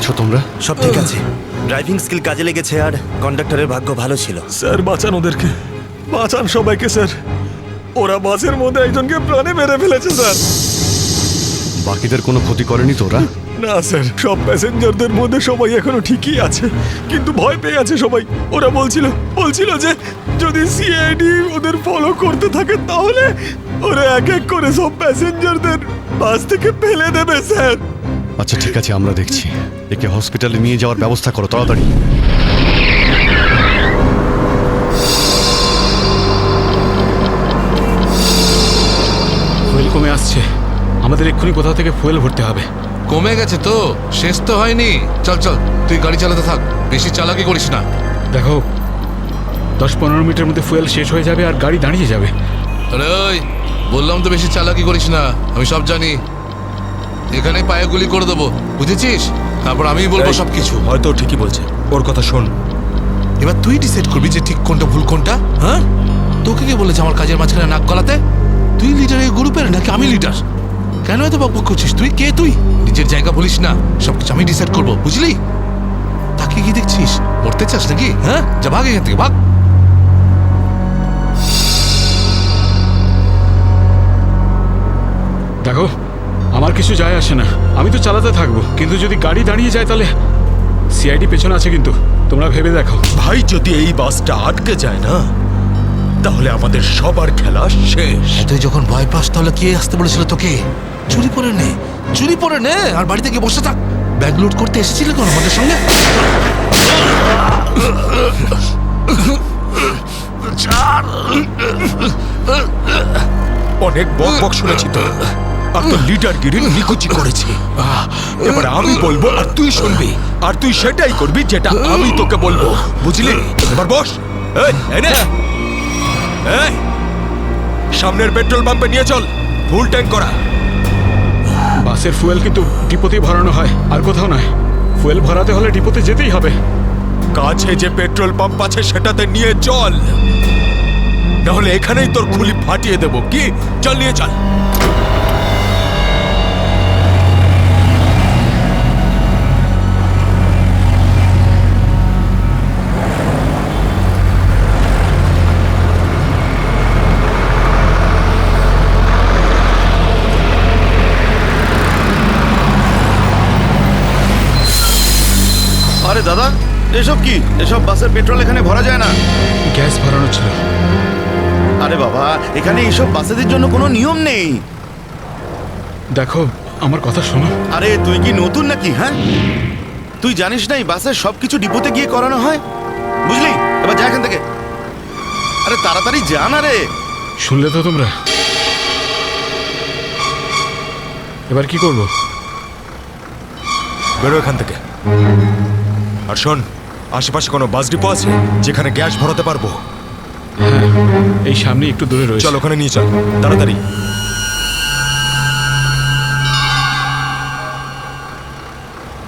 আছো তোমরা? সব ঠিক আছে, ড্রাইভিং স্কিল কাজে লেগেছে আর কন্ডাক্টরের ভাগ্য ভালো ছিল। স্যার বাঁচান ওদেরকে, বাঁচান সবাইকে স্যার। ওরা বাসের মধ্যে একজনকে প্রাণে মেরে ফেলেছে স্যার। বাকিদের কোনো ক্ষতি করেনি তোরা? না স্যার, সব প্যাসেঞ্জারদের মধ্যে সবাই এখনো ঠিকই আছে, কিন্তু ভয় পেয়ে আছে সবাই। ওরা বলছিল যে যদি সিআইডি ওদের ফলো করতে থাকে তাহলে ওরা এক এক করে সব প্যাসেঞ্জারদের বাস থেকে ফেলে দেবে স্যার। আচ্ছা ঠিক আছে, আমরা দেখছি। একে হসপিটালে নিয়ে যাওয়ার ব্যবস্থা করো তাড়াতাড়ি। ফুয়েল কমে আসছে, আমাদের এক্ষুনি কোথাও থেকে ফুয়েল ভরতে হবে। কমে গেছে তো, শেষ তো হয়নি। চল চল, তুই গাড়ি চালাতে থাক, বেশি চালাকি করিস না। দেখো 10-15 মিনিটের মধ্যে ফুয়েল শেষ হয়ে যাবে আর গাড়ি দাঁড়িয়ে যাবে। আরে ওই বললাম তো বেশি চালাকি করিস না, আমি সব জানি। এখানে পায়ে গুলি করে দেবো, বুঝেছিস? তারপর আমিই বলবো সবকিছু। হয়তো ঠিকই বলছে, ওর কথা শোন। এবার তুই ডিসাইড করবি যে ঠিক কোনটা ভুল কোনটা। হ্যাঁ, তোকে কে বলেছে আমার কাজের মাঝখানে নাক গলাতে? তুই লিডার এই গ্রুপের নাকি আমি লিডার? কেন এত বকবক করছিস? তুই কে? তুই নিজের জায়গা বলিস না, সবকিছু আমি ডিসাইড করবো, বুঝলি? তাকে কি দেখছিস? মরতে চাস নাকি? হ্যাঁ, যা ভাগ এখান থেকে, ভাগ। দেখো আমার কিছু যায় আসে না, আমি তো চালাতে থাকবো, কিন্তু যদি গাড়ি দাঁড়িয়ে যায় তাহলে সিআইডি পেছনে আছে, কিন্তু তোমরা ভেবে দেখো। ভাই যদি এই বাসটা আটকে যায় না তাহলে আমাদের সবার খেলা শেষ। তুই যখন ভয় পাস তাহলে কে আসতে বলেছিল তোকে? চুরি পরে নে আর বাড়িতে গিয়ে বসে থাক। ব্যাগ লুট করতে এসেছিলে কোন আমাদের সঙ্গে? অনেক বক শুনেছি তো, আর তো লিডারগিরি নিকুচি করেছি। এবার আমি বলবো আর তুই শুনবি, আর তুই সেটাই করবি যেটা আমি তোকে বলবো, বুঝলি? এবার বস। এই সামনের পেট্রোল পাম্পে নিয়ে চল, ফুল ট্যাঙ্ক করা। বাসের ফুয়েল কিন্তু ডিপোতেই ভরানো হয়, আর কোথাও নয়। ফুয়েল ভরাতে হলে ডিপোতে যেতেই হবে। কাছে যে পেট্রোল পাম্প আছে সেটাতে নিয়ে চল, নাহলে এখানেই তোর খুলি ফাটিয়ে দেবো। কি, চল নিয়ে চল। আরে দাদা, এসব কি? এসব বাসের পেট্রোল এখানে ভরা যায় না। গ্যাস ভরানো ছিল। আরে বাবা, এখানে এইসব বাসেদের জন্য কোনো নিয়ম নেই। দেখো আমার কথা শোনো। আরে তুই কি নতুন নাকি? হ্যাঁ, তুই জানিস না এই বাসের সবকিছু ডিপোতে গিয়ে করানো হয়, বুঝলি? এবার যা এখান থেকে, আরে তাড়াতাড়ি যা না রে। শুনলে তো তোমরা, এবার কি করবো? বেরো এখান থেকে। আর শোন, আশেপাশে কোনো বাস ডিপো আছে যেখানে গ্যাস ভরাতে পারবো? হ্যাঁ, এই সামনে একটু দূরে রয়েছে। চল ওখানে নিয়ে চল তাড়াতাড়ি।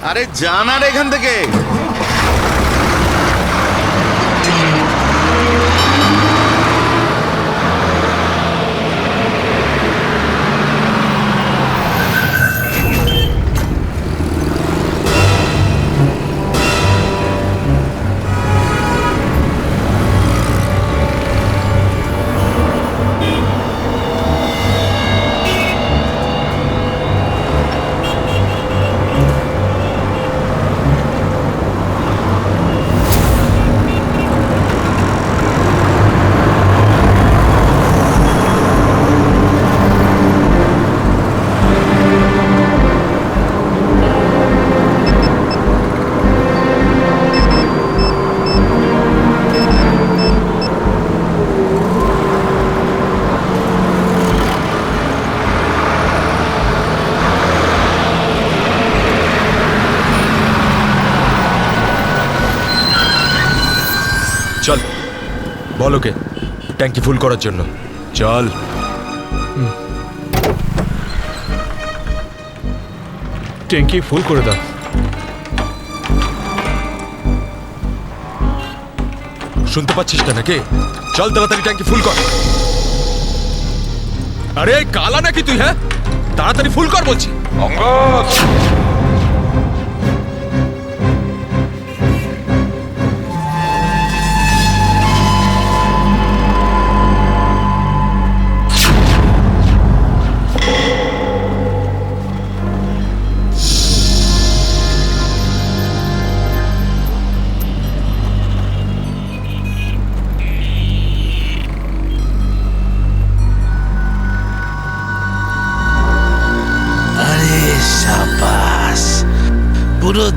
আরে যা না রে এখান থেকে। চল, বল ওকে ট্যাঙ্কি ফুল করার জন্য। চল। ট্যাঙ্কি ফুল করে দাও। শুনতে পাচ্ছিস না নাকি? চল তাড়াতাড়ি ট্যাঙ্কি ফুল কর। আরে কালা নাকি তুই? হ্যাঁ, তাড়াতাড়ি ফুল কর বলছি।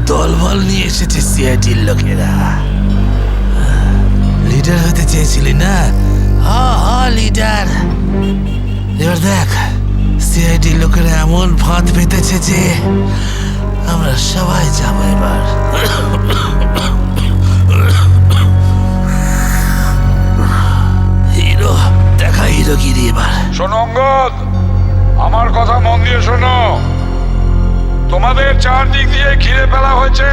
দলবল নিয়ে এসেছে সিআইডির লোকেরা। লিডার হতে চেয়েছিলি না? লিডার। এবার দেখ, সিআইডির লোকেরা এমন ফাঁদ পেতেছে যে আমরা সবাই যাবো এবার। হিরো দেখা, হিরোগিরি এবার। শোনো অঙ্গদ, আমার কথা মন দিয়ে শোনো। তোমাদের চারদিক দিয়ে ঘিরে ফেলা হয়েছে,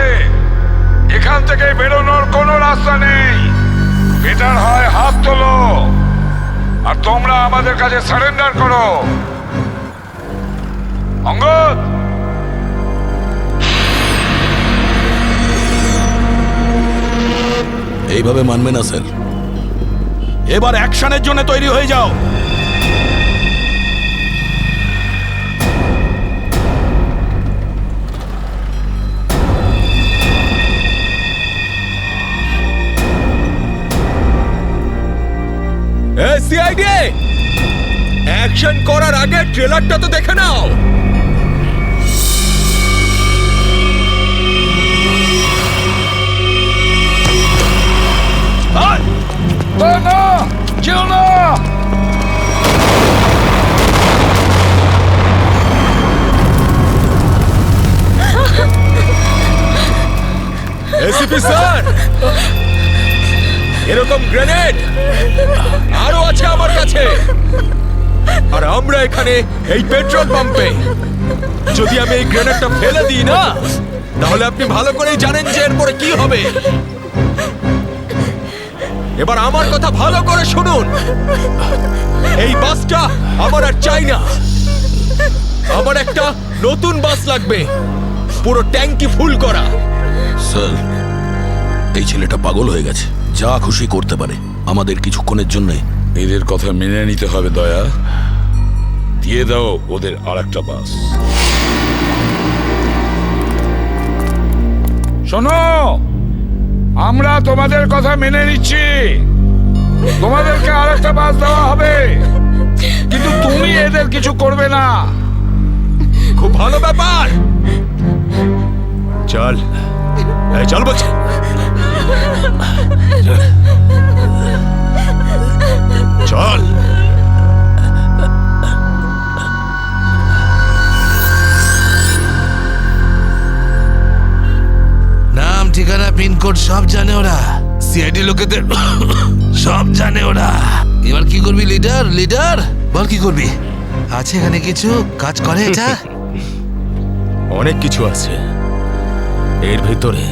এখান থেকে বেরোনোর কোনো রাস্তা নেই। বেটার হয় হাত তোলো আর তোমরা আমাদের কাছে সারেন্ডার করো। অঙ্গদ, এইভাবে মানবে না স্যার। এবার অ্যাকশনের জন্য তৈরি হয়ে যাও। সিআইডি, অ্যাকশন করার আগে ট্রেলারটা তো দেখে নাও। না, যেও না। এসিপি স্যার, এরকম গ্রেনেড আরো আছে আমার কাছে। আর আমরা এখানে এই পেট্রোল পাম্পে, যদি আমি এই গ্রেনেডটা ফেলে দিই না, তাহলে আপনি ভালো করেই জানেন যে এরপরে কি হবে। এবার আমার কথা ভালো করে শুনুন। এই বাসটা আমার আর চাই না। আমার একটা নতুন বাস লাগবে, পুরো ট্যাঙ্কি ফুল করা। স্যার, এই ছেলেটা পাগল হয়ে গেছে, যা খুশি করতে পারে। আমাদের কিছুক্ষণের জন্য এদের কথা মেনে নিতে হবে দয়া। দিয়ে দাও ওদের আরেকটা বাস। শোনো, আমরা তোমাদের কথা মেনে নিচ্ছি, তোমাদেরকে আরেকটা বাস দেওয়া হবে, কিন্তু তুমি এদের কিছু করবে না। খুব ভালো ব্যাপার। চল, এই চল বলছি। চল। নাম, ঠিকানা, পিনকোড সব জানে ওরা। সিআইডি লোকেদের সব জানে ওরা। এবার কি করবি লিডার? লিডার বল, কি করবি? আছে এখানে কিছু কাজ করে এটা? অনেক কিছু আছে এর ভিতরে।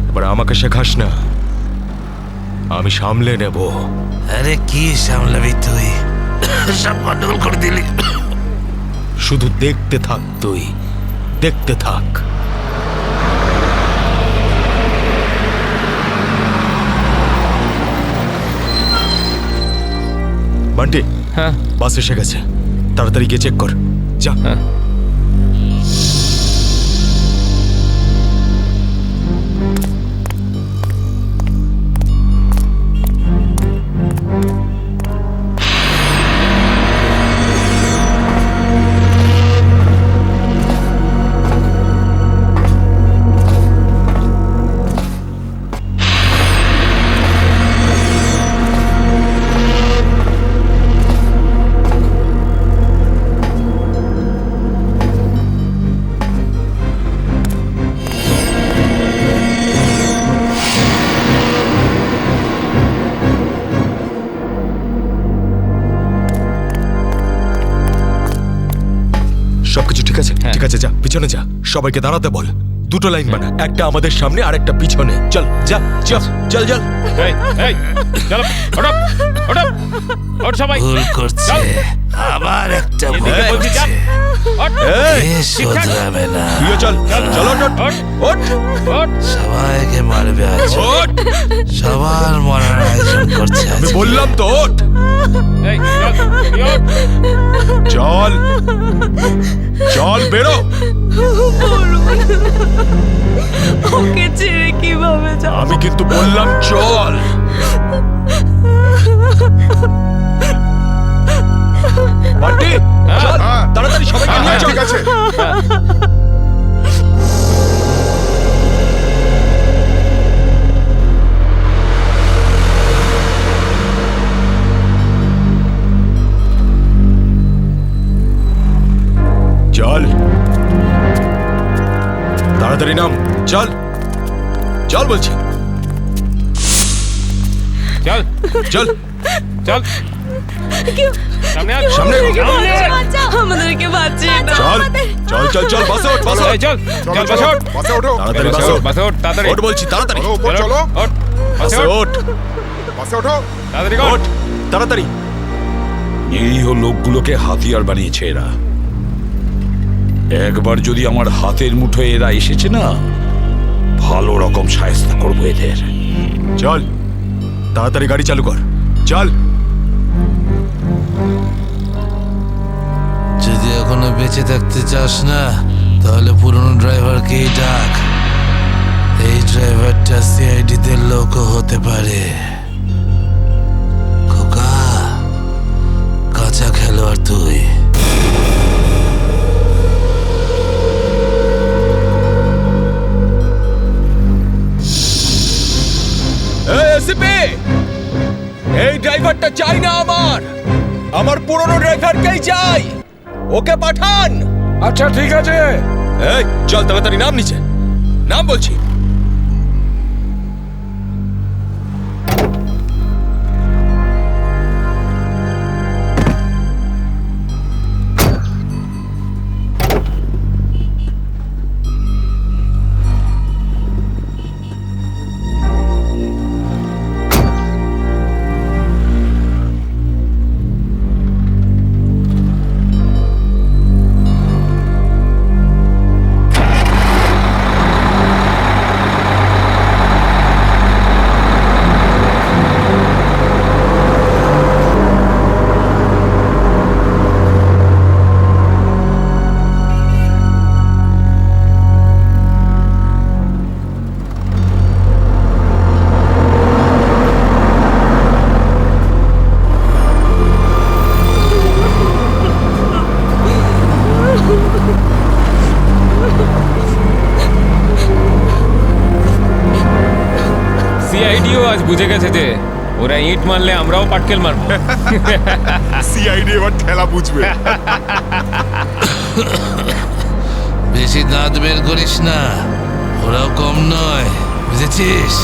এবার আমাকে শেখাস না, আমি সামলে নেব। আরে কি সামলাবি তুই? সব গন্ডগোল করে দিলি। শুধু দেখতে থাক, তুই দেখতে থাক। বান্টি, হ্যাঁ, বাস এসে গেছে, তাড়াতাড়ি গিয়ে চেক কর। যা। সবকিছু ঠিক আছে? ঠিক আছে, যা পিছনে যা, সবাইকে দাঁড়াতে বল। দুটো লাইন বানা, একটা আমাদের সামনে আর একটা পিছনে। চল, যা, চল চল চল। ভুল করছে, আবার একটা ভুল করছে। এ শোধরাবে না। তুইও চল, চল, ওঠ, ওঠ। সবাইকে মারবে আজ। সবার মরার আয়োজন করছে আজ। আমি বললাম তো, ওঠ। চল, চল, বেরো। ওকে ছেড়ে কিভাবে যাব? আমি কিন্তু বললাম চল। বান্টি, চল, তাড়াতাড়ি সবাইকে নিয়ে চল। ঠিক আছে। চল চল বলছি, চল চল চল সামনে আয়, সামনে আমাদেরকে বাঁচিয়ে চল চল চল চল বাসে ওঠ, বাসে ওঠ। চল চল বাসে ওঠ, বাসে ওঠো তাড়াতাড়ি বাসে ওঠ, বাসে ওঠ, তাড়াতাড়ি ওঠ বলছি, তাড়াতাড়ি চলো উপর চলো ওঠ, বাসে বাসে ওঠ, ওঠ, বাসে ওঠো তাড়াতাড়ি কর। ওঠ তাড়াতাড়ি। নিরীহ লোকগুলোকে হাতিয়ার বানিয়েছে এরা। একবার যদি আমার হাতের মুঠোয় এরা এসেছে না, ভালো রকম শায়েস্তা করবো এদের। চল তাড়াতাড়ি গাড়ি চালু কর, চল। যদি এখনো বেঁচে থাকতে চাস না তাহলে পুরনো ড্রাইভারকেই ডাক। এই ড্রাইভারটা সিআইডিতে লোকও হতে পারে। খোকা, কাঁচা খেলোয়াড় তুই। এই ড্রাইভারটা চাই না আমার পুরনো ড্রাইভারকেই চাই, ওকে পাঠান। আচ্ছা ঠিক আছে, এই চল তাড়াতাড়ি নাম নিচে, নাম বলছি। সিআইডিও আজ বুঝে গেছে যে ওরা ইট মারলে আমরাও পাটকেল মারবো। সিআইডি এবার ঠেলা বুঝবে। বেশি দাঁত বের করিস না, ওরাও কম নয়, বুঝেছিস?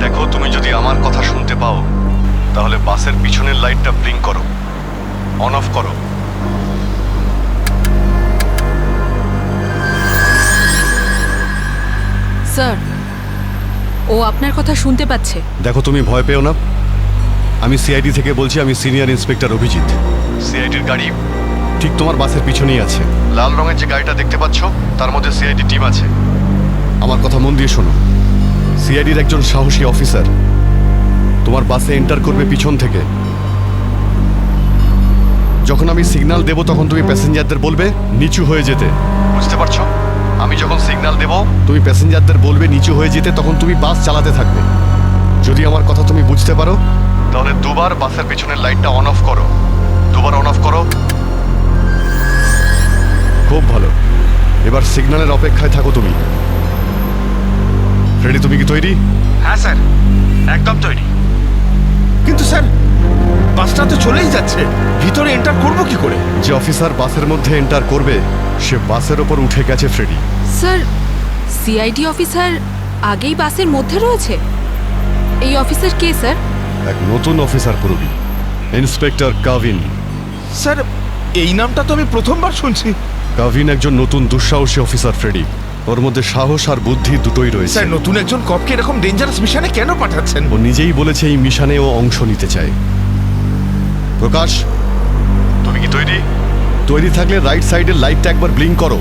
দেখো, তুমি যদি আমার কথা শুনতে পাও তাহলে বাসের পিছনের লাইটটা ব্লিঙ্ক করো, অন অফ করো। স্যার, ও আপনার কথা শুনতে পাচ্ছে। দেখো, তুমি ভয় পেও না, আমি সিআইডি থেকে বলছি, আমি সিনিয়র ইন্সপেক্টর অভিজিৎ। সিআইডির গাড়ি ঠিক তোমার বাসের পিছনেই আছে। লাল রঙের যে গাড়িটা দেখতে পাচ্ছ তার মধ্যে সিআইডি টিম আছে। আমার কথা মন দিয়ে শোনো, সিআইডির একজন সাহসী অফিসার তোমার বাসে এন্টার করবে পিছন থেকে। যখন আমি সিগন্যাল দেব তখন তুমি প্যাসেঞ্জারদের বলবে নিচু হয়ে যেতে, বুঝতে পারছো? আমি যখন সিগন্যাল দেব তুমি প্যাসেঞ্জারদের বলবে নিচু হয়ে যেতে, তখন তুমি বাস চালাতে থাকবে। যদি আমার কথা তুমি বুঝতে পারো তাহলে দুবার বাসের পিছনের লাইটটা অন অফ করো, দুবার অন অফ করো। খুব ভালো, এবার সিগন্যালের অপেক্ষায় থাকো তুমি। ফ্রেডি, তুমি কি তৈরি? হ্যাঁ স্যার, একদম তৈরি। কিন্তু স্যার, বাসটা তো চলেই যাচ্ছে, ভিতরে এন্টার করব কি করে? যে অফিসার বাসের মধ্যে এন্টার করবে সে বাসের ওপর উঠে গেছে ফ্রেডি। স্যার, সিআইডি অফিসার আগেই বাসের মধ্যে রয়েছে। এই অফিসার কে স্যার? এক নতুন অফিসার পুরবি, ইন্সপেক্টর কাভিন। স্যার, এই নামটা তো আমি প্রথমবার শুনছি। কাভিন একজন নতুন দুঃসাহসী অফিসার ফ্রেডি। ওর মধ্যে সাহস আর বুদ্ধি দুটোই রয়েছে। স্যার নতুন একজন কপকে এরকম ডেঞ্জারাস মিশনে কেন পাঠাচ্ছেন? ও নিজেই বলেছে এই মিশনে ও অংশ নিতে চায়। প্রকাশ, তুমি কি তৈরি? তৈরি থাকলে রাইট সাইডের লাইটটা একবার ব্লিঙ্ক করো।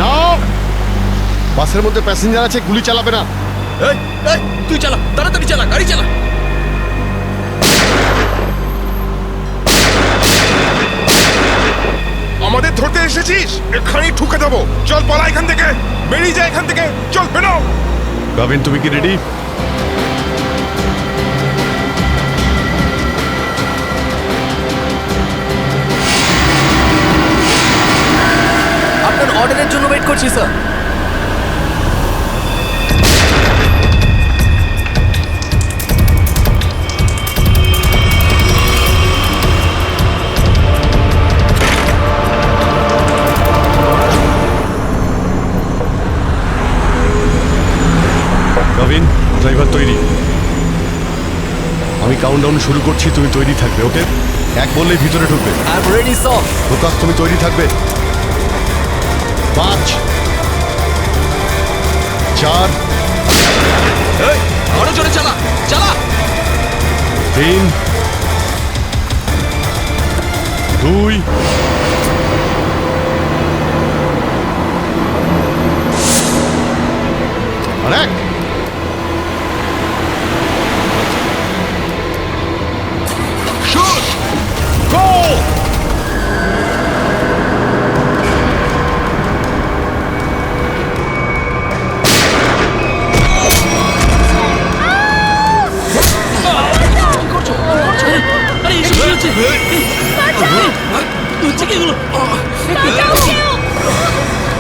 নাও, বাসের মধ্যে প্যাসেঞ্জার আছে, গুলি চালাবে না। তুই চালা, তাড়াতাড়ি চালা, গাড়ি চালা। আমাদের ধরতে এসেছিস? এখানেই ঠুকে দেবো। চল পালা এখান থেকে, বেরিয়ে যা এখান থেকে, চল বেরো। গাভিন, তুমি কি রেডি? আপনার অর্ডারের জন্য ওয়েট করছি স্যার। গাভিন, ড্রাইভার তৈরি। আমি কাউন্টডাউন শুরু করছি, তুমি তৈরি থাকবে, ওকে? এক বললেই ভিতরে ঢুকবে। I am ready sir. Prakash, তুমি তৈরি থাকবে। 5 4 আরো জোরে চালা, চালা। 3 2 আর 1।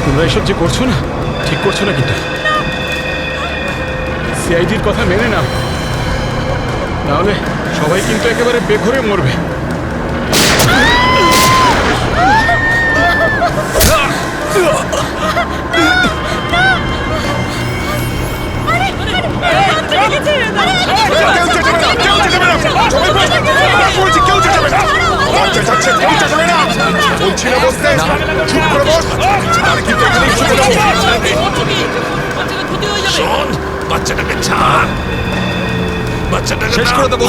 তোমরা এসব যে করছো না, ঠিক করছো না কিন্তু। সিআইডির কথা মেনে নাও, নাহলে সবাই কিন্তু একেবারে বেঘরে মরবে। কেউ চেঁচাবে না, কেউ চেঁচাবে না। সবাই বসে। বলছি কেউ চেঁচাবে না। বাচ্চা যাচ্ছে, কেউ চেঁচাবে না। বলছি না বসতে, চুপ করে বস। আমি কিন্তু এখানেই ঠুকে দেবো। শোন, বাচ্চাটাকে ছাড়, বাচ্চাটাকে শেষ করে দেবো।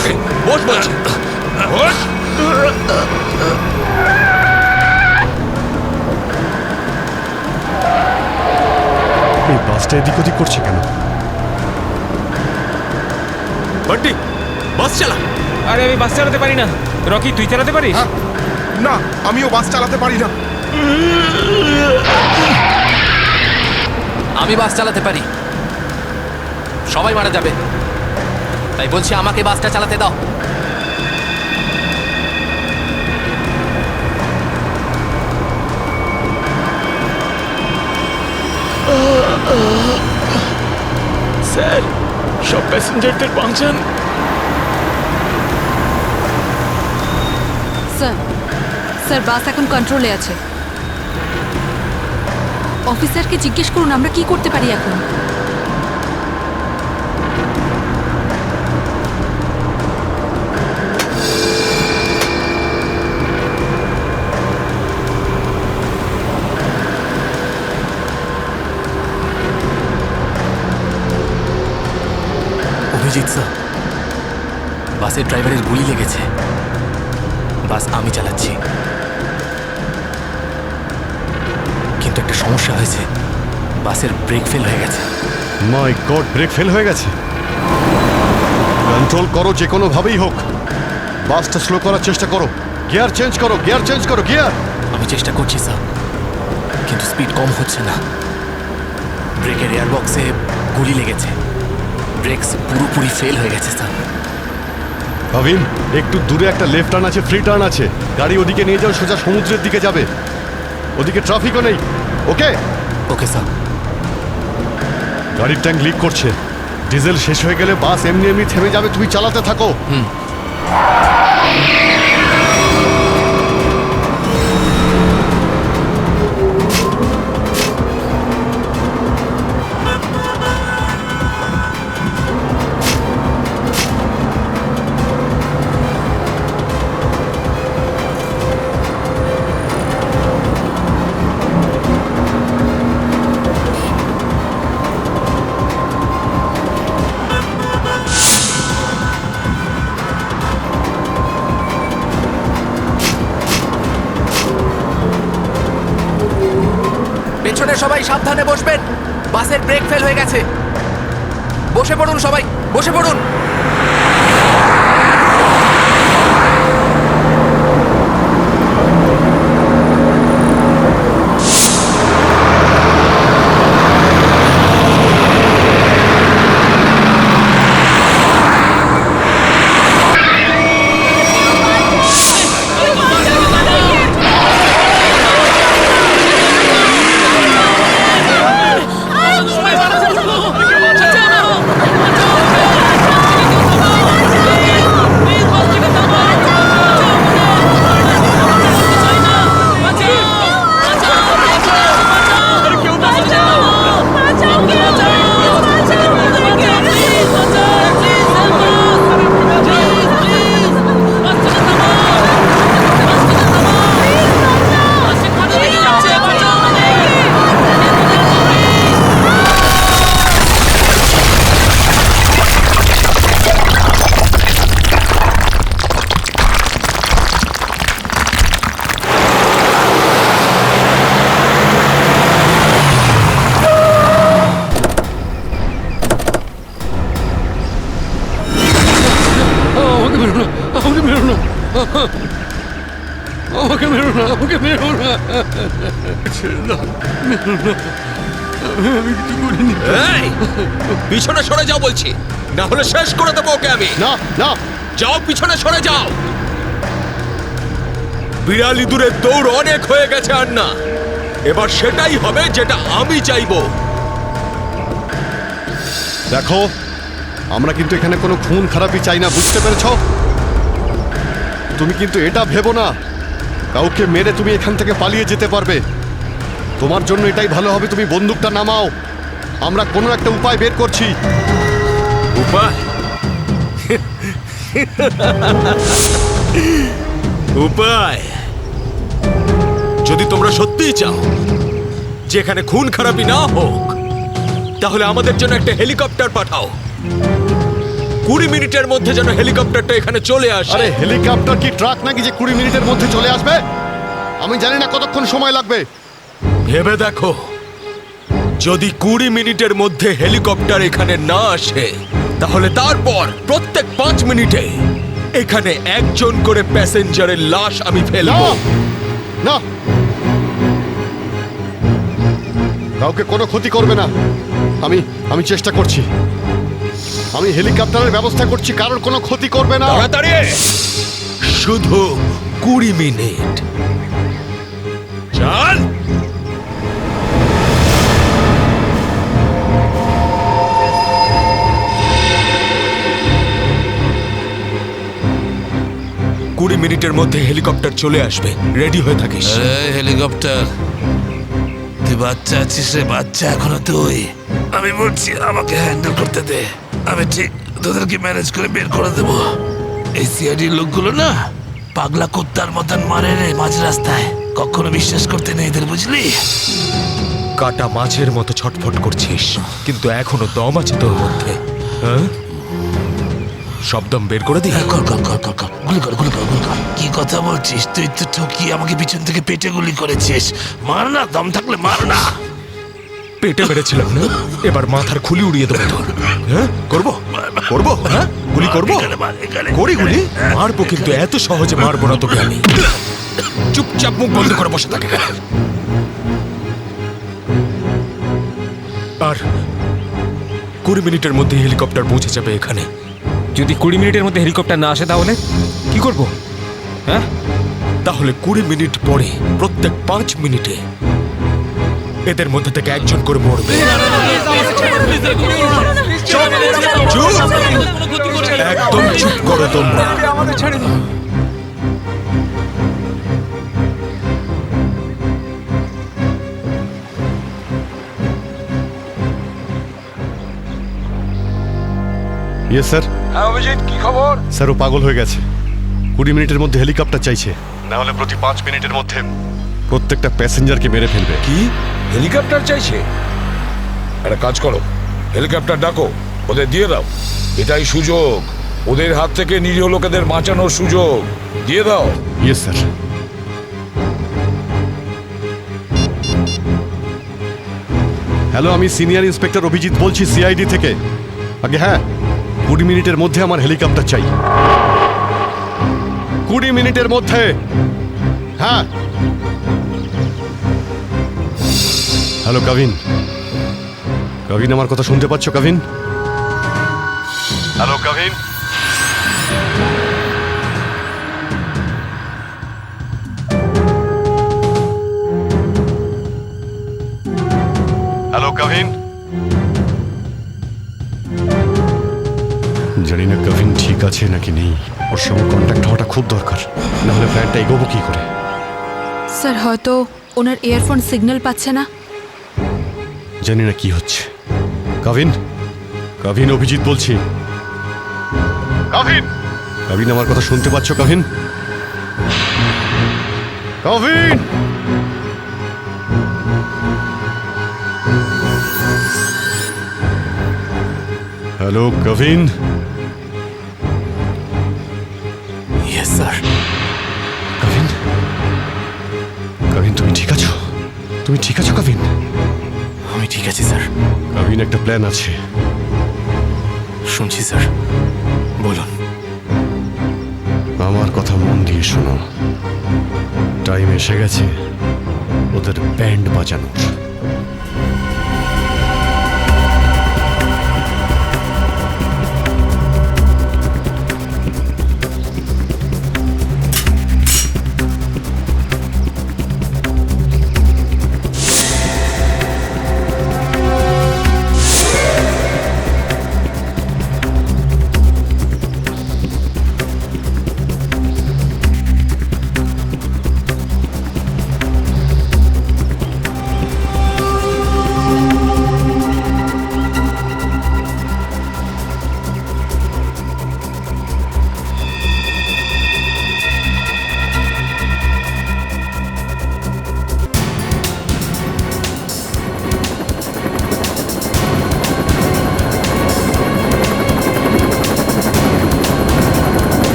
বস বলছি, বস। এই বাসটা এদিক ওদিক করছে কেন? বান্টি, বাস চালা। আরে আমি বাস চালাতে পারি না। রকি, তুই চালাতে পারিস? না, আমিও বাস চালাতে পারি না। আমি বাস চালাতে পারি, সবাই মারা যাবে, তাই বলছি আমাকে বাসটা চালাতে দাও। স্যার, সব প্যাসেঞ্জারদের বাঁচান। স্যার, স্যার বাস এখন কন্ট্রোলে আছে। অফিসারকে জিজ্ঞেস করুন আমরা কি করতে পারি এখন। অভিজিৎ স্যার, বাসের ড্রাইভারের গুলি লেগেছে। বাস আমি চালাচ্ছি, কিন্তু একটা সমস্যা হয়েছে। বাসের ব্রেক ফেল হয়ে গেছে। মাই গড, ব্রেক ফেল হয়ে গেছে। কন্ট্রোল করো যে কোনো ভাবেই হোক। বাসটা স্লো করার চেষ্টা করো। গিয়ার চেঞ্জ করো, গিয়ার চেঞ্জ করো, গিয়ার। আমি চেষ্টা করছি স্যার, কিন্তু স্পিড কম হচ্ছে না। ব্রেকের এয়ার বক্সে গুলি লেগেছে। ব্রেকস পুরোপুরি ফেল হয়ে গেছে স্যার। ভাবিন, একটু দূরে একটা লেফট টার্ন আছে, ফ্রি টার্ন আছে। গাড়ি ওদিকে নিয়ে যাও, সোজা সমুদ্রের দিকে যাবে। ওদিকে ট্রাফিকও নেই। ওকে ওকে স্যার। গাড়ির ট্যাঙ্ক লিক করছে, ডিজেল শেষ হয়ে গেলে বাস এমনি এমনি থেমে যাবে, তুমি চালাতে থাকো। পেছনে সবাই সাবধানে বসবেন, বাসের ব্রেক ফেল হয়ে গেছে। বসে পড়ুন সবাই, বসে পড়ুন। এই, পিছনে সরে যাও বলছি, না হলে শেষ করে দেবো ওকে আমি। না না, যাও, পিছনে সরে যাও। বিড়াল ইঁদুরের দৌড় অনেক হয়ে গেছে আর না, এবার সেটাই হবে যেটা আমি চাইবো। দেখো, আমরা কিন্তু এখানে কোনো খুন খারাপি চাই না, বুঝতে পেরেছ? তুমি কিন্তু এটা ভেবো না কাউকে মেরে তুমি এখান থেকে পালিয়ে যেতে পারবে। তোমার জন্য এটাই ভালো হবে, তুমি বন্দুকটা নামাও। আমরা কোনো একটা উপায় বের করছি। উপায়? উপায়? যদি তোমরা সত্যিই চাও যেখানে খুন খারাপি না হোক, তাহলে আমাদের জন্য একটা হেলিকপ্টার পাঠাও। 20 মিনিটের মধ্যে যেন হেলিকপ্টারটা এখানে চলে আসে। আরে হেলিকপ্টার কি ট্রাক নাকি যে 20 মিনিটের মধ্যে চলে আসবে? আমি জানি না কতক্ষণ সময় লাগবে। ভেবে দেখো, যদি 20 মিনিটের মধ্যে হেলিকপ্টার এখানে না আসে, তাহলে তারপর প্রত্যেক 5 মিনিটে এখানে একজন করে প্যাসেঞ্জারের লাশ আমি ফেলবো। না, কাউকে কোনো ক্ষতি করবে না। আমি চেষ্টা করছি, আমি হেলিকপ্টারের ব্যবস্থা করছি, কারোর কোনো ক্ষতি করবে না। তাড়াতাড়ি, শুধু 20 মিনিট। চল। কুড়ি মিনিটের মধ্যে হেলিকপ্টার চলে আসবে, রেডি হয়ে থাকিস। হেলিকপ্টার, তুই বাচ্চা আছিস রে, বাচ্চা এখনো তুই। আমি বলছি আমাকে হ্যান্ডেল করতে দে, আমি ঠিক তোদেরকে ম্যানেজ করে বের করে দেবো। এই সিআইডির লোকগুলো না পাগলা কুত্তার মতন মারে রে মাঝ রাস্তায়, কখনো বিশ্বাস করতে নেই এদের, বুঝলি? কাটা মাছের মতো ছটফট করছিস, কিন্তু এখনো দম আছে তোর মধ্যে। হ্যাঁ, সব দম বের করে দিই। কর কর কর কর কর, গুলি কর গুলি কর গুলি কর। কি কথা বলছিস? তুই তো ঠকিয়ে আমাকে পিছন থেকে পেটে গুলি করেছিস। মার না, দম থাকলে মার না। পেটে মেরেছিলাম না, এবার মাথার খুলি উড়িয়ে দেবো তোর। হ্যাঁ, করবো করবো, হ্যাঁ গুলি করবো, করি গুলি মারবো, কিন্তু এত সহজে মারবো না তোকে আমি। চুপচাপ মুখ বন্ধ করে বসে থাকে। আর 20 মিনিটের মধ্যে হেলিকপ্টার পৌঁছে যাবে এখানে। যদি 20 মিনিটের মধ্যে হেলিকপ্টার না আসে তাহলে কি করব? হ্যাঁ, তাহলে 20 মিনিট পরে প্রত্যেক 5 মিনিটে এদের মধ্যে থেকে একজন করে মরবে। চুপ! একদম চুপ করো তোমরা। ইয়ে স্যার, হ্যাঁ অভিজিৎ, কি খবর? স্যার ও পাগল হয়ে গেছে। 20 মিনিটের মধ্যে হেলিকপ্টার চাইছে, না হলে প্রতি 5 মিনিটের মধ্যে প্রত্যেকটা প্যাসেঞ্জারকে মেরে ফেলবে। কি হেলিকপ্টার চাইছে? একটা কাজ করো, হেলিকপ্টার ডাকো, ওদের দিয়ে দাও। এটাই সুযোগ, ওদের হাত থেকে নিরীহ লোকেদের বাঁচানোর সুযোগ। দিয়ে দাও। ইয়ে স্যার। হ্যালো, আমি সিনিয়র ইন্সপেক্টর অভিজিৎ বলছি সিআইডি থেকে। আগে হ্যাঁ, 20 মিনিটের মধ্যে আমার হেলিকপ্টার চাই। 20 মিনিটের মধ্যে। হ্যাঁ। হ্যালো কাভিন, কাভিন আমার কথা শুনতে পাচ্ছ কাভিন? হ্যালো কাভিন। হ্যালো কাভিন। জানি না কাভিন ঠিক আছে নাকি নেই। ওর সঙ্গে কন্ট্যাক্ট হওয়াটা খুব দরকার, না হলে প্ল্যানটা এগোবো কি করে? স্যার হয়তো ওনার ইয়ারফোন সিগন্যাল পাচ্ছে না। জানি না কি হচ্ছে। কাভিন, কাভিন অভিজিৎ বলছি। কাভিন, কাভিন আমার কথা শুনতে পাচ্ছ Kavin? Kavin. Hello Kavin. Yes sir. Kavin, Kavin তুমি ঠিক আছো? তুমি ঠিক আছো কাভিন? আমি ঠিক আছি স্যার। কাভিন একটা প্ল্যান আছে। শুনছি স্যার, বলুন। আমার কথা মন দিয়ে শোনো। টাইম এসে গেছে ওদের ব্যান্ড বাজানোর।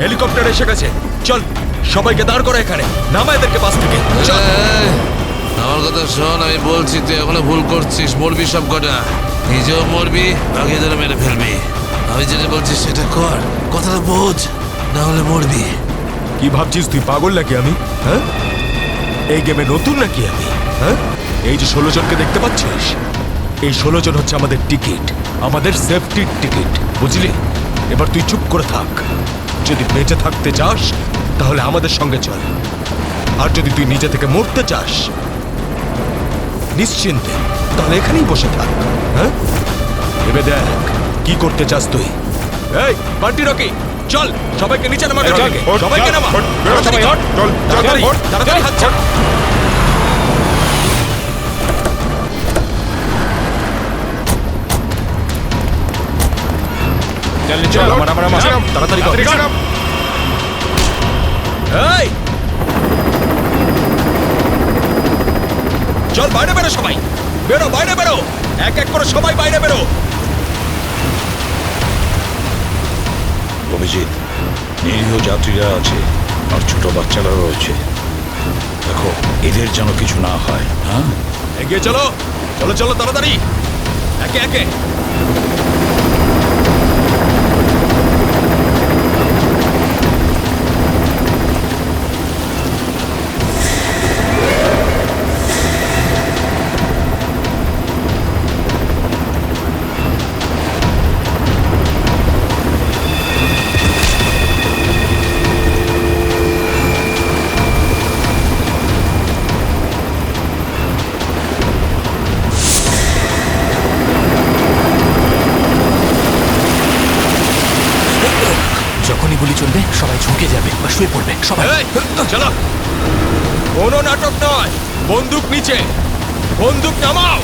হেলিকপ্টার এসে গেছে, চল সবাইকে দাঁড় করো এখানে, নামা এদেরকে বাস থেকে। চল। আমার কথা শোন, আমি বলছি তুই এখনো ভুল করছিস। মরবি সব কটা, নিজেও মরবি, বাকিদের মেরে ফেলবি। আমি যেটা বলছি সেটা কর, কথাটা বোঝ, না হলে মরবি। কি ভাবছিস তুই পাগল নাকি আমি? হ্যাঁ, এই গেমে নতুন নাকি আমি? হ্যাঁ, এই যে 16 জনকে দেখতে পাচ্ছিস, এই 16 জন হচ্ছে আমাদের টিকিট, আমাদের সেফটির টিকিট, বুঝলি? এবার তুই চুপ করে থাক। যদি বেঁচে থাকতে চাস তাহলে আমাদের সঙ্গে চল, আর যদি তুই নিজে থেকে মরতে চাস নিশ্চিন্তে তাহলে এখানেই বসে থাক। হ্যাঁ, ভেবে দেখ কি করতে চাস তুই। এই বান্টি রকি, চল সবাইকে নিচে নামা, সবাইকে নামা, তাড়াতাড়ি হট, তাড়াতাড়ি তাড়াতাড়ি হাত ছাড়। তাড়াতাড়ি কর। এই চল বাইরে বেরো, সবাই বেরো, বাইরে বেরো, এক এক করে সবাই বাইরে বেরো। অভিজিৎ, নিরীহ যাত্রীরা আছে আর ছোট বাচ্চারা রয়েছে। দেখো এদের যেন কিছু না হয়। হ্যাঁ, এগিয়ে চলো, চলো চলো তাড়াতাড়ি, একে একে। যখনই গুলি চলবে সবাই ঝুঁকে যাবে বা শুয়ে পড়বে সবাই। এই, চলো, কোনো নাটক নয়, বন্দুক নিচে, বন্দুক নামাও।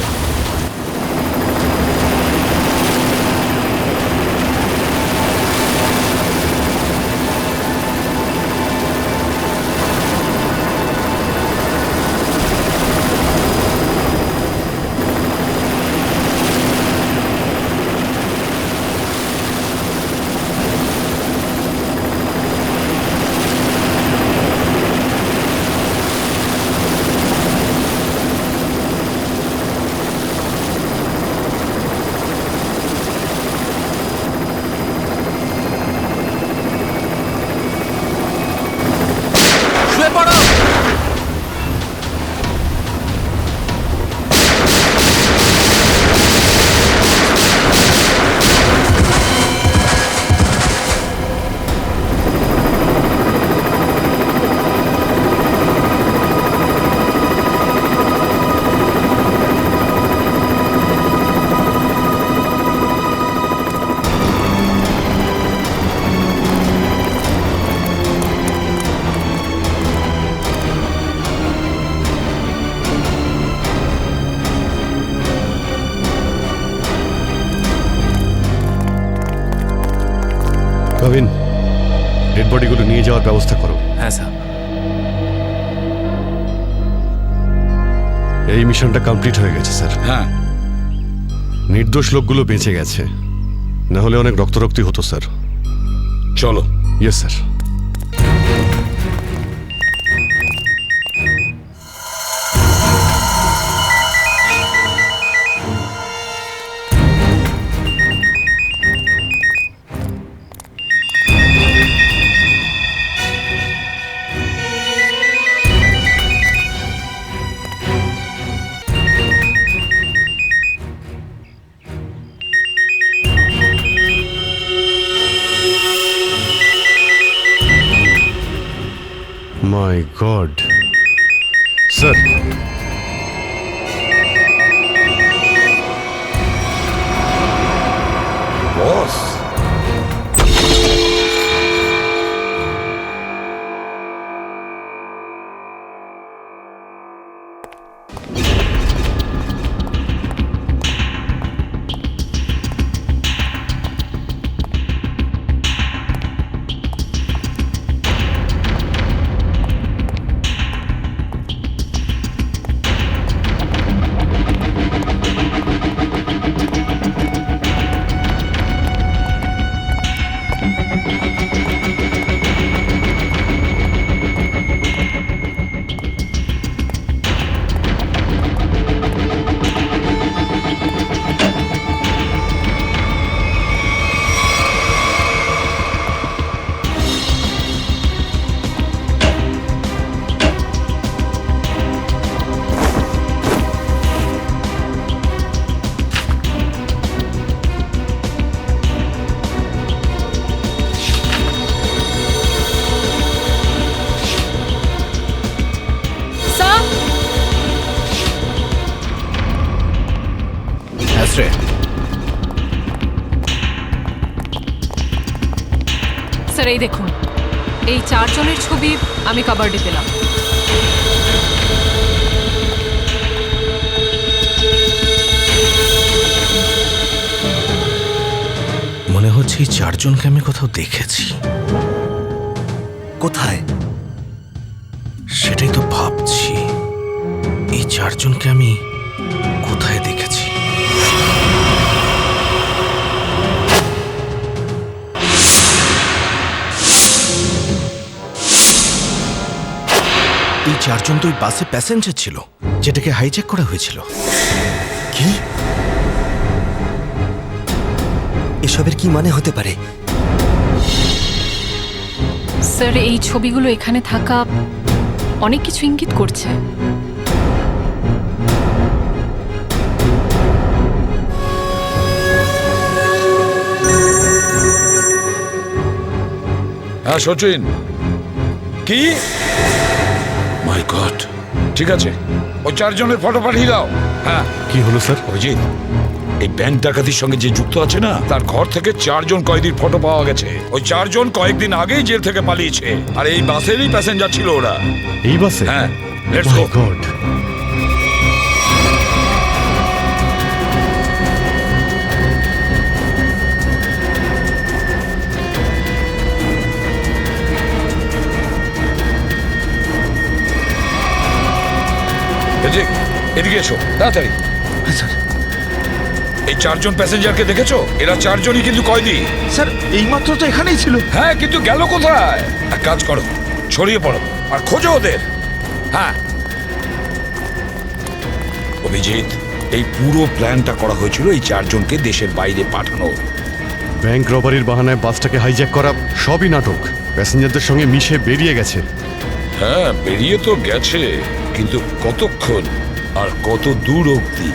শুয়ে পড়ো। কাবিন, ডেড বডিগুলো নিয়ে যাওয়ার ব্যবস্থা করো। হ্যাঁ স্যার। এই মিশনটা কমপ্লিট হয়ে গেছে স্যার। হ্যাঁ, নির্দোষ লোকগুলো বেঁচে গেছে, না হলে অনেক রক্তারক্তি হতো স্যার। চলো। Yes sir. My god sir, boss, আশ্রয়। স্যার এই দেখুন, এই 4 জনের ছবি আমি কাবার্ডে পেলাম। মনে হচ্ছে এই 4 জনকে আমি কোথাও দেখেছি। কোথায়? সেটাই তো ভাবছি, এই 4 জনকে আমি কোথায় দেখেছি। এই চারজন তো ওই বাসে প্যাসেঞ্জার ছিল যেটাকে হাইজ্যাক করা হয়েছিল। কি এসবের কি মানে হতে পারে? স্যার, এই ছবিগুলো এখানে থাকা অনেক কিছু ইঙ্গিত করছে। হ্যাঁ সচিন, কি? মাই গড, ঠিক আছে, ওই চারজনের ফটো পাঠিয়ে দাও। হ্যাঁ, কি হলো স্যার? অভিজিৎ, এই ব্যাংক ডাকাতির সঙ্গে যে যুক্ত আছে না, তার ঘর থেকে 4 জন কয়েদির ফটো পাওয়া গেছে। ওই 4 জন কয়েকদিন আগেই জেল থেকে পালিয়েছে, আর এই বাসেরই প্যাসেঞ্জার ছিল ওরা। এই বাসে? হ্যাঁ, let's go. My God! Abhijit, এদিকে এসো তাড়াতাড়ি। এই 4 জন প্যাসেঞ্জারকে দেখেছো? এরা 4 জনই কিন্তু কয়েদি। স্যার এইমাত্র তো এখানেই ছিল। হ্যাঁ, কিন্তু গেল কোথায়? এক কাজ করো, ছড়িয়ে পড়ো আর খোঁজো ওদের। হ্যাঁ অভিজিৎ, এই পুরো প্ল্যানটা করা হয়েছিল এই 4 জনকে দেশের বাইরে পাঠানো। ব্যাংক রবারির বাহানায় বাসটাকে হাইজ্যাক করা সবই নাটক। প্যাসেঞ্জারদের সঙ্গে মিশে বেরিয়ে গেছে। হ্যাঁ, বেরিয়ে তো গেছে, কিন্তু কতক্ষণ আর কত দূর অবধি?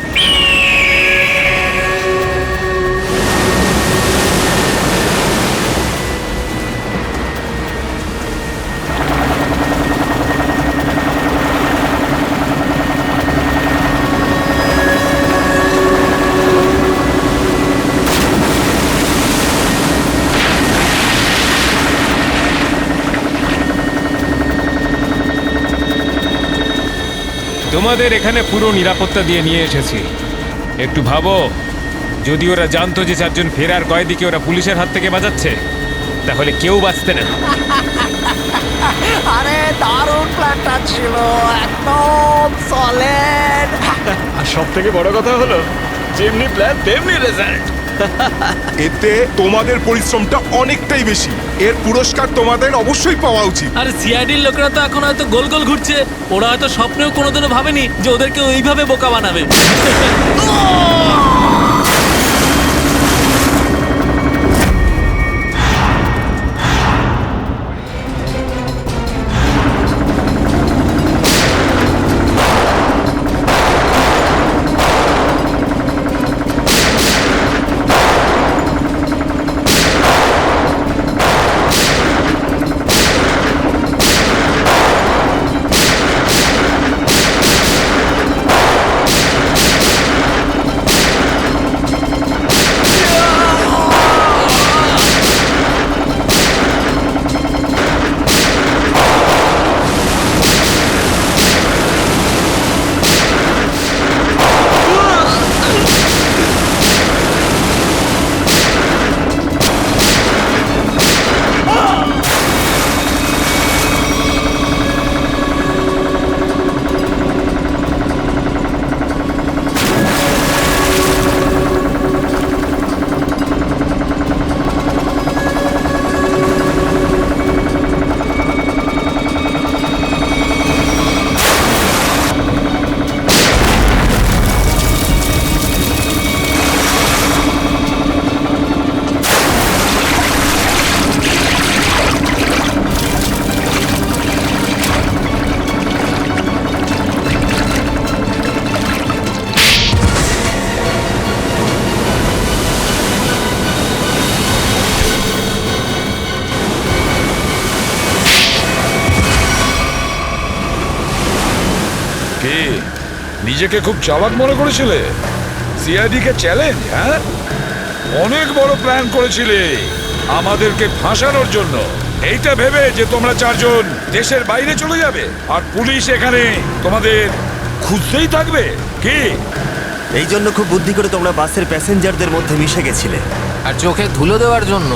তোমাদের এখানে পুরো নিরাপত্তা দিয়ে নিয়ে এসেছি। একটু ভাবো, যদি ওরা জানতো যে 4 জন ফেরার কয়েদিকে ওরা পুলিশের হাত থেকে বাঁচাচ্ছে, তাহলে কেউ বাঁচতে না। আরে দারুণ প্ল্যানটা ছিল, একদম সলিড। আর সব থেকে বড় কথা হলো, যেমনি প্ল্যান তেমনি রেজাল্ট। এতে তোমাদের পরিশ্রমটা অনেকটাই বেশি। এর পুরস্কার তোমাদের অবশ্যই পাওয়া উচিত। আর সিআইডির লোকেরা তো এখন হয়তো গোল গোল ঘুরছে। ওরা হয়তো স্বপ্নেও কোনোদিনও ভাবেনি যে ওদেরকে ওইভাবে বোকা বানাবে। নিজেকে খুব চালাক মনে করেছিলে? সিআইডি কে চ্যালেঞ্জ? হ্যাঁ, অনেক বড় প্ল্যান করেছিলে আমাদেরকে ফাঁসানোর জন্য। এইটা ভেবে যে তোমরা 4 জন দেশের বাইরে চলে যাবে আর পুলিশ এখানে তোমাদের খুঁজতেই থাকবে কি? এই জন্য খুব বুদ্ধি করে তোমরা বাসের প্যাসেঞ্জারদের মধ্যে মিশে গেছিলে। আর চোখে ধুলো দেওয়ার জন্য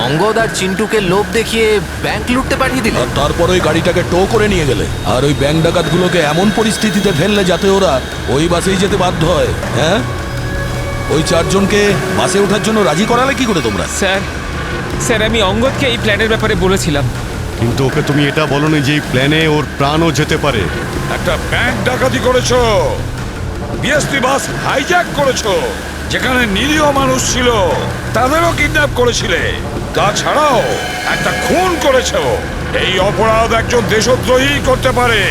অঙ্গদ আর চিন্টুকে লোভ দেখিয়ে ব্যাংক লুটতে পাঠিয়ে দিলে। আর তারপর ওই গাড়িটাকে টো করে নিয়ে গেলে, আর ওই ব্যাংক ডাকাতগুলোকে এমন পরিস্থিতিতে ফেললে যাতে ওরা ওই বাসেই যেতে বাধ্য হয়। হ্যাঁ, ওই 4 জনকে বাসে ওঠার জন্য রাজি করালে কি করে তোমরা? স্যার, আমি অঙ্গদকে এই প্ল্যানের ব্যাপারে বলেছিলাম, কিন্তু ওকে তুমি এটা বলনি যে এই প্ল্যানে ওর প্রাণও যেতে পারে। একটা ব্যাংক ডাকাতি করেছো, বিএসপি বাস হাইজ্যাক করেছো, যেখানে নিরীহ মানুষ ছিল তাদেরও কিডন্যাপ করেছিলে, তাছাড়াও একটা খুন করেছো। এই অপরাধ একজন দেশদ্রোহী করতে পারে।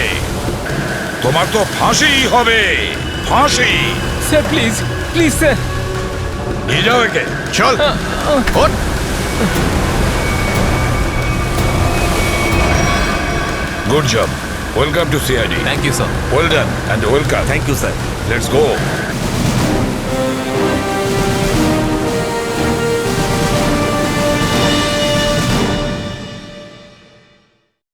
তোমার তো ফাঁসি হবে, ফাঁসি। Sir please please sir. নিয়ে যাও একে। চল ওঠ। Good job. Welcome to CID. Thank you sir. Well done and welcome. Thank you sir. Let's go.